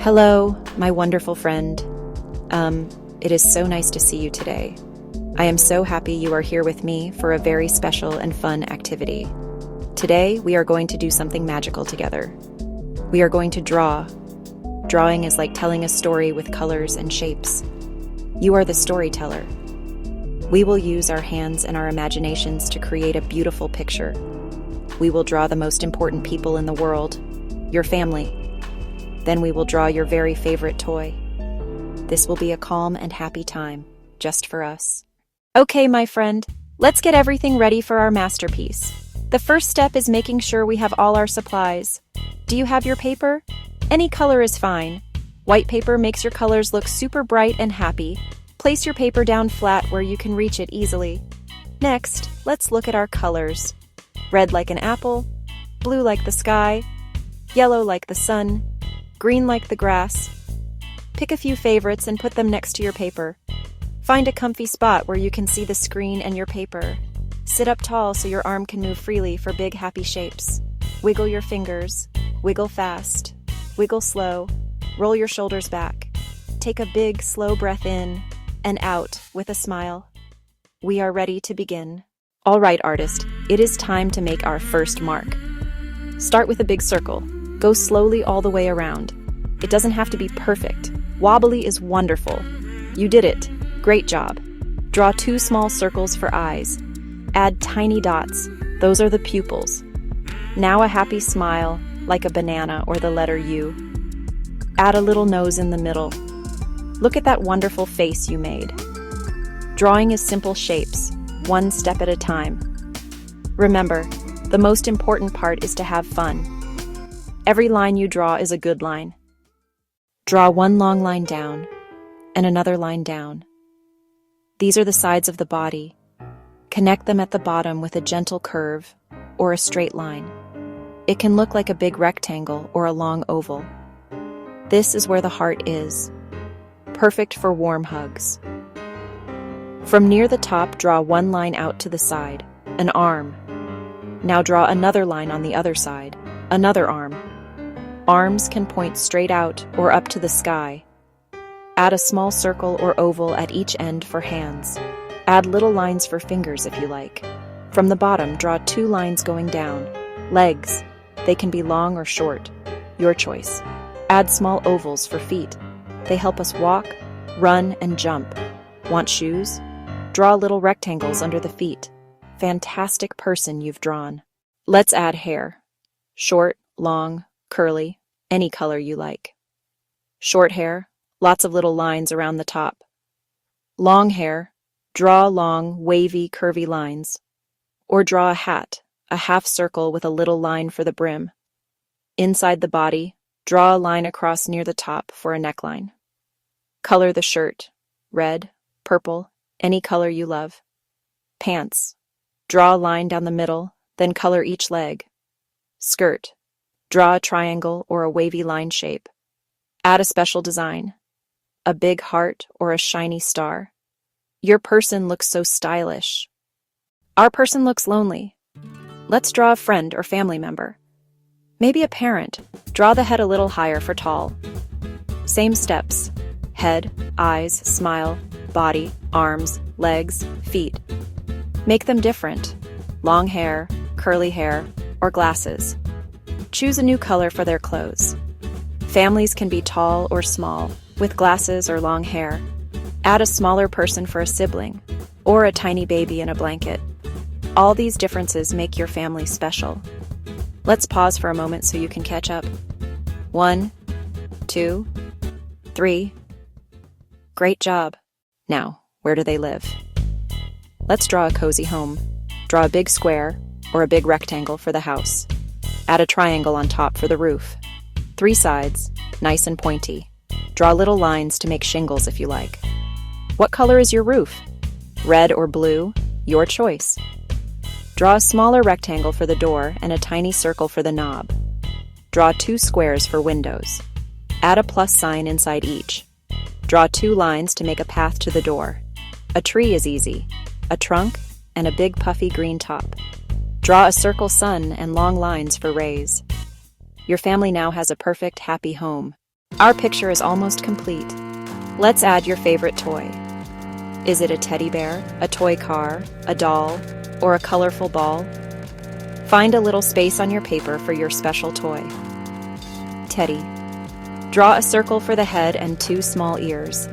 Hello, my wonderful friend. It is so nice to see you today. I am so happy you are here with me for a very special and fun activity. Today, we are going to do something magical together. We are going to draw. Drawing is like telling a story with colors and shapes. You are the storyteller. We will use our hands and our imaginations to create a beautiful picture. We will draw the most important people in the world, your family. Then we will draw your very favorite toy. This will be a calm and happy time, just for us. Okay, my friend, let's get everything ready for our masterpiece. The first step is making sure we have all our supplies. Do you have your paper? Any color is fine. White paper makes your colors look super bright and happy. Place your paper down flat where you can reach it easily. Next, let's look at our colors. Red like an apple, blue like the sky, yellow like the sun, green like the grass. Pick a few favorites and put them next to your paper. Find a comfy spot where you can see the screen and your paper. Sit up tall so your arm can move freely for big happy shapes. Wiggle your fingers. Wiggle fast. Wiggle slow. Roll your shoulders back. Take a big, slow breath in and out with a smile. We are ready to begin. All right, artist, it is time to make our first mark. Start with a big circle. Go slowly all the way around. It doesn't have to be perfect. Wobbly is wonderful. You did it. Great job. Draw 2 small circles for eyes. Add tiny dots. Those are the pupils. Now a happy smile, like a banana or the letter U. Add a little nose in the middle. Look at that wonderful face you made. Drawing is simple shapes, one step at a time. Remember, the most important part is to have fun. Every line you draw is a good line. Draw one long line down, and another line down. These are the sides of the body. Connect them at the bottom with a gentle curve or a straight line. It can look like a big rectangle or a long oval. This is where the heart is. Perfect for warm hugs. From near the top, draw one line out to the side, an arm. Now draw another line on the other side, another arm. Arms can point straight out or up to the sky. Add a small circle or oval at each end for hands. Add little lines for fingers if you like. From the bottom, draw 2 lines going down. Legs. They can be long or short. Your choice. Add small ovals for feet. They help us walk, run, and jump. Want shoes? Draw little rectangles under the feet. Fantastic person you've drawn. Let's add hair. Short, long, curly, any color you like. Short hair, lots of little lines around the top. Long hair, draw long, wavy, curvy lines. Or draw a hat, a half circle with a little line for the brim. Inside the body, draw a line across near the top for a neckline. Color the shirt, red, purple, any color you love. Pants, draw a line down the middle, then color each leg. Skirt, draw a triangle or a wavy line shape. Add a special design, a big heart or a shiny star. Your person looks so stylish. Our person looks lonely. Let's draw a friend or family member. Maybe a parent. Draw the head a little higher for tall. Same steps. Head, eyes, smile, body, arms, legs, feet. Make them different. Long hair, curly hair, or glasses. Choose a new color for their clothes. Families can be tall or small, with glasses or long hair. Add a smaller person for a sibling, or a tiny baby in a blanket. All these differences make your family special. Let's pause for a moment so you can catch up. 1, 2, 3. Great job. Now, where do they live? Let's draw a cozy home. Draw a big square or a big rectangle for the house. Add a triangle on top for the roof. 3 sides, nice and pointy. Draw little lines to make shingles if you like. What color is your roof? Red or blue? Your choice. Draw a smaller rectangle for the door and a tiny circle for the knob. Draw 2 squares for windows. Add a plus sign inside each. Draw 2 lines to make a path to the door. A tree is easy. A trunk and a big puffy green top. Draw a circle sun and long lines for rays. Your family now has a perfect, happy home. Our picture is almost complete. Let's add your favorite toy. Is it a teddy bear, a toy car, a doll, or a colorful ball? Find a little space on your paper for your special toy. Teddy. Draw a circle for the head and 2 small ears.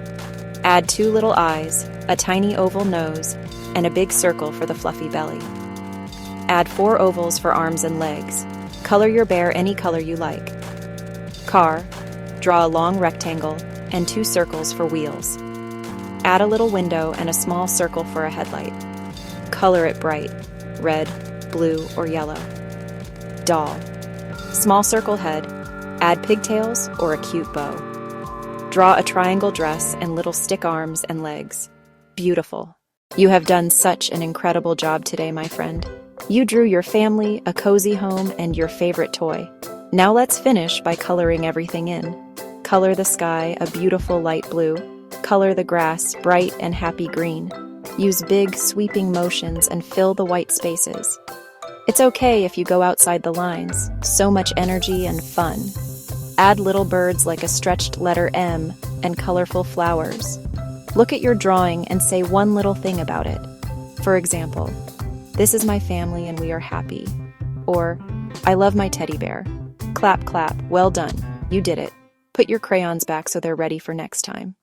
Add 2 little eyes, a tiny oval nose, and a big circle for the fluffy belly. Add 4 ovals for arms and legs. Color your bear any color you like. Car. Draw a long rectangle and 2 circles for wheels. Add a little window and a small circle for a headlight. Color it bright, red, blue, or yellow. Doll. Small circle head. Add pigtails or a cute bow. Draw a triangle dress and little stick arms and legs. Beautiful. You have done such an incredible job today, my friend. You drew your family, a cozy home, and your favorite toy. Now let's finish by coloring everything in. Color the sky a beautiful light blue. Color the grass bright and happy green. Use big, sweeping motions and fill the white spaces. It's okay if you go outside the lines. So much energy and fun. Add little birds like a stretched letter M and colorful flowers. Look at your drawing and say one little thing about it. For example, "This is my family and we are happy." Or, "I love my teddy bear." Clap, clap. Well done. You did it. Put your crayons back so they're ready for next time.